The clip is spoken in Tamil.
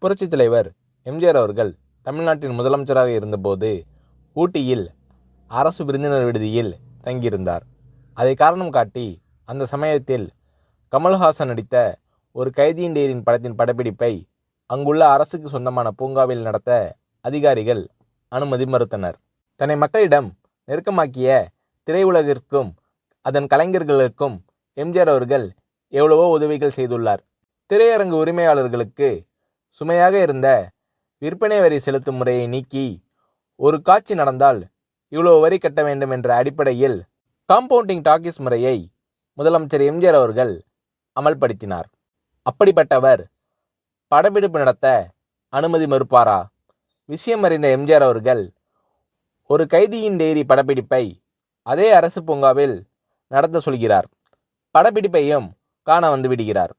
புரட்சித் தலைவர் எம்ஜிஆர் அவர்கள் தமிழ்நாட்டின் முதலமைச்சராக இருந்தபோது ஊட்டியில் அரசு விருந்தினர் விடுதியில் தங்கியிருந்தார். அதை காரணம் காட்டி அந்த சமயத்தில் கமல்ஹாசன் நடித்த ஒரு கைதியின் டைரியின் படத்தின் படப்பிடிப்பை அங்குள்ள அரசுக்கு சொந்தமான பூங்காவில் நடத்த அதிகாரிகள் அனுமதி மறுத்தனர். தன்னை மக்களிடம் நெருக்கமாக்கிய திரையுலகிற்கும் அதன் கலைஞர்களுக்கும் எம்ஜிஆர் அவர்கள் எவ்வளவோ உதவிகள் செய்துள்ளார். திரையரங்கு உரிமையாளர்களுக்கு சுமையாக இருந்த விற்பனை வரி செலுத்தும் முறையை நீக்கி ஒரு காட்சி நடந்தால் இவ்வளவு வரி கட்ட வேண்டும் என்ற அடிப்படையில் காம்பவுண்டிங் டாக்கீஸ் முறையை முதலமைச்சர் எம்ஜிஆர் அவர்கள் அமல்படுத்தினார். அப்படிப்பட்டவர் படப்பிடிப்பு நடத்த அனுமதி மறுப்பாரா? விஷயம் அறிந்த எம்ஜிஆர் அவர்கள் ஒரு கைதியின் டைரி படப்பிடிப்பை அதே அரசு பூங்காவில் நடத்த சொல்கிறார். படப்பிடிப்பையும் காண வந்து விடுகிறார்.